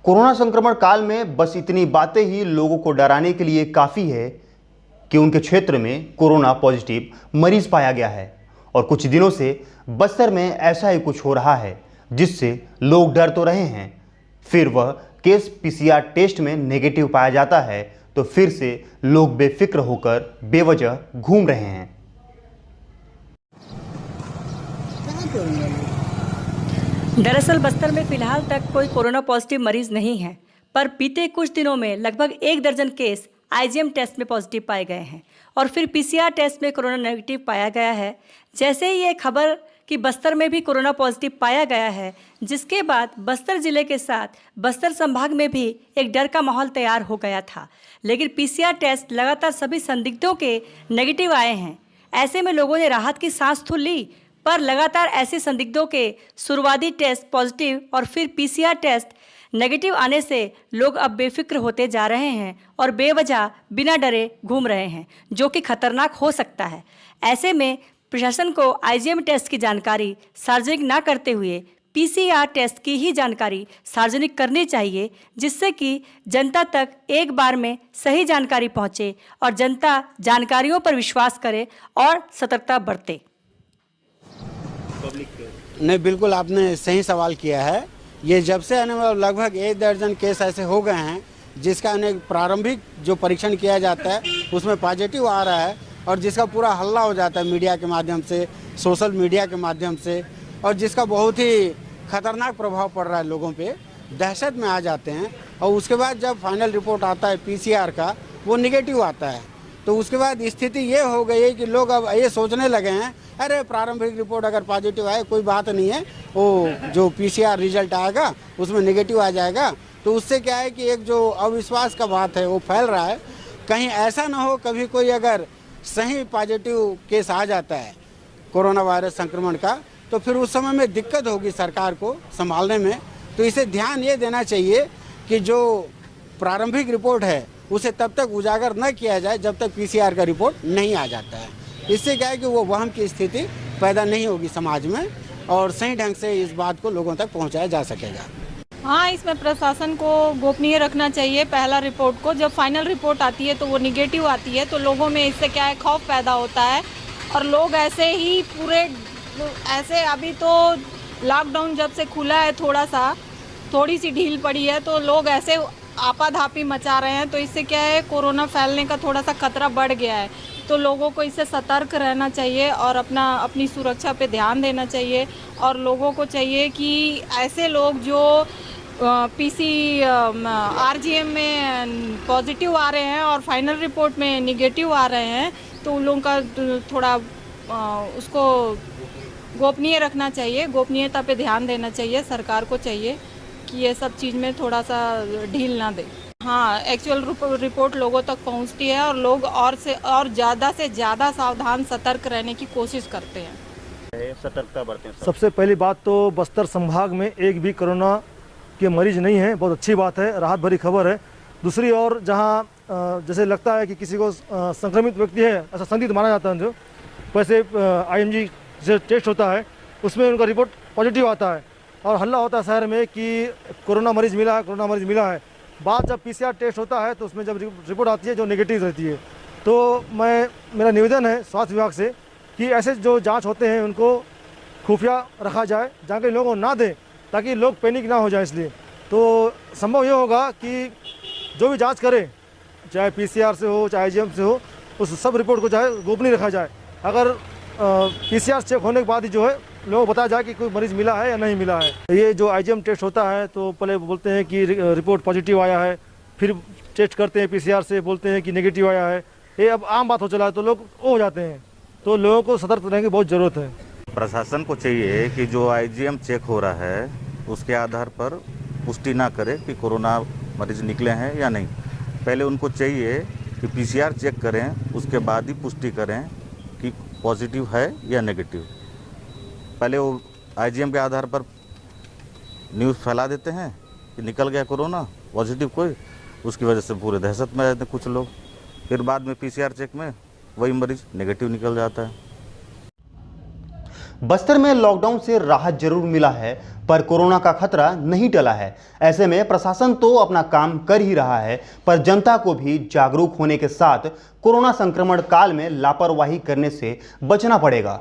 Corona संक्रमण काल में बस इतनी बातें ही लोगों को डराने के लिए काफ़ी है कि उनके क्षेत्र में कोरोना पॉजिटिव मरीज पाया गया है और कुछ दिनों से बस्तर में ऐसा ही कुछ हो रहा है जिससे लोग डर तो रहे हैं। फिर वह केस पीसीआर टेस्ट में नेगेटिव पाया जाता है तो फिर से लोग बेफिक्र होकर बेवजह घूम रहे हैं। दरअसल बस्तर में फिलहाल तक कोई कोरोना पॉजिटिव मरीज नहीं है, पर बीते कुछ दिनों में लगभग 1 दर्जन केस आईजीएम टेस्ट में पॉजिटिव पाए गए हैं और फिर पीसीआर टेस्ट में कोरोना नेगेटिव पाया गया है। जैसे ही ये खबर कि बस्तर में भी कोरोना पॉजिटिव पाया गया है, जिसके बाद बस्तर जिले के साथ बस्तर संभाग में भी एक डर का माहौल तैयार हो गया था। लेकिन पीसीआर टेस्ट लगातार सभी संदिग्धों के नेगेटिव आए हैं। ऐसे में लोगों ने राहत की सांस तो ली, पर लगातार ऐसे संदिग्धों के शुरुआती टेस्ट पॉजिटिव और फिर पीसीआर टेस्ट नेगेटिव आने से लोग अब बेफिक्र होते जा रहे हैं और बेवजह बिना डरे घूम रहे हैं, जो कि खतरनाक हो सकता है। ऐसे में प्रशासन को आईजीएम टेस्ट की जानकारी सार्वजनिक न करते हुए पीसीआर टेस्ट की ही जानकारी सार्वजनिक करनी चाहिए, जिससे कि जनता तक एक बार में सही जानकारी पहुंचे और जनता जानकारियों पर विश्वास करे और सतर्कता बरते। नहीं, बिल्कुल आपने सही सवाल किया है। ये जब से आने वाले लगभग 1 दर्जन केस ऐसे हो गए हैं जिसका अनेक प्रारंभिक जो परीक्षण किया जाता है उसमें पॉजिटिव आ रहा है और जिसका पूरा हल्ला हो जाता है मीडिया के माध्यम से, सोशल मीडिया के माध्यम से, और जिसका बहुत ही खतरनाक प्रभाव पड़ रहा है, लोगों पे दहशत में आ जाते हैं। और उसके बाद जब फाइनल रिपोर्ट आता है पीसीआर का, वो निगेटिव आता है, तो उसके बाद स्थिति ये हो गई है कि लोग अब ये सोचने लगे हैं, अरे प्रारंभिक रिपोर्ट अगर पॉजिटिव आए कोई बात नहीं है, वो जो पीसीआर रिजल्ट आएगा उसमें नेगेटिव आ जाएगा। तो उससे क्या है कि एक जो अविश्वास का बात है वो फैल रहा है। कहीं ऐसा ना हो कभी कोई अगर सही पॉजिटिव केस आ जाता है कोरोना वायरस संक्रमण का, तो फिर उस समय में दिक्कत होगी सरकार को संभालने में। तो इसे ध्यान ये देना चाहिए कि जो प्रारंभिक रिपोर्ट है उसे तब तक उजागर न किया जाए जब तक पीसीआर का रिपोर्ट नहीं आ जाता है। इससे क्या है कि वो वहम की स्थिति पैदा नहीं होगी समाज में और सही ढंग से इस बात को लोगों तक पहुंचाया जा सकेगा। हाँ, इसमें प्रशासन को गोपनीय रखना चाहिए। पहला रिपोर्ट को जब फाइनल रिपोर्ट आती है तो वो निगेटिव आती है, तो लोगों में इससे क्या है, खौफ पैदा होता है और लोग ऐसे ही पूरे ऐसे, अभी तो लॉकडाउन जब से खुला है थोड़ी सी ढील पड़ी है तो लोग ऐसे आपाधापी मचा रहे हैं, तो इससे क्या है, कोरोना फैलने का थोड़ा सा खतरा बढ़ गया है। तो लोगों को इससे सतर्क रहना चाहिए और अपनी सुरक्षा पे ध्यान देना चाहिए। और लोगों को चाहिए कि ऐसे लोग जो आरजीएम में पॉजिटिव आ रहे हैं और फाइनल रिपोर्ट में निगेटिव आ रहे हैं, तो उन लोगों का थोड़ा उसको गोपनीय रखना चाहिए, गोपनीयता पे ध्यान देना चाहिए। सरकार को चाहिए कि ये सब चीज़ में थोड़ा सा ढील ना दे। हाँ, एक्चुअल रिपोर्ट लोगों तक पहुंचती है और लोग और ज़्यादा से ज़्यादा सावधान सतर्क रहने की कोशिश करते हैं, सतर्कता बरतें। सबसे पहली बात तो बस्तर संभाग में एक भी कोरोना के मरीज नहीं है, बहुत अच्छी बात है, राहत भरी खबर है। दूसरी ओर जहाँ जैसे लगता है कि किसी को संक्रमित व्यक्ति है ऐसा संदिग्ध माना जाता है, जो वैसे आईएमजी से टेस्ट होता है उसमें उनका रिपोर्ट पॉजिटिव आता है और हल्ला होता है शहर में कि कोरोना मरीज मिला है। बाद जब पीसीआर टेस्ट होता है तो उसमें जब रिपोर्ट आती है जो नेगेटिव रहती है, तो मेरा निवेदन है स्वास्थ्य विभाग से कि ऐसे जो जांच होते हैं उनको खुफिया रखा जाए, जानकारी लोगों को ना दें ताकि लोग पैनिक ना हो जाए। इसलिए तो संभव ये होगा कि जो भी जांच करे, चाहे पीसीआर से हो चाहे आईजीएम से हो, उस सब रिपोर्ट को चाहे गोपनीय रखा जाए। अगर पीसीआर चेक होने के बाद ही जो है लोगों को बताया जाए कि कोई मरीज मिला है या नहीं मिला है। ये जो आईजीएम टेस्ट होता है तो पहले बोलते हैं कि रिपोर्ट पॉजिटिव आया है, फिर टेस्ट करते हैं पीसीआर से, बोलते हैं कि नेगेटिव आया है। ये अब आम बात हो चला है तो लोग हो जाते हैं, तो लोगों को सतर्क रहने की बहुत ज़रूरत है। प्रशासन को चाहिए कि जो आईजीएम चेक हो रहा है उसके आधार पर पुष्टि ना करे कि कोरोना मरीज निकले हैं या नहीं। पहले उनको चाहिए कि पीसीआर चेक करें, उसके बाद ही पुष्टि करें कि पॉजिटिव है या नेगेटिव। पहले वो आईजीएम के आधार पर न्यूज़ फैला देते हैं कि निकल गया कोरोना पॉजिटिव कोई, उसकी वजह से पूरे दहशत में रहते हैं कुछ लोग। फिर बाद में पीसीआर चेक में वही मरीज नेगेटिव निकल जाता है। बस्तर में लॉकडाउन से राहत जरूर मिला है, पर कोरोना का खतरा नहीं टला है। ऐसे में प्रशासन तो अपना काम कर ही रहा है, पर जनता को भी जागरूक होने के साथ कोरोना संक्रमण काल में लापरवाही करने से बचना पड़ेगा।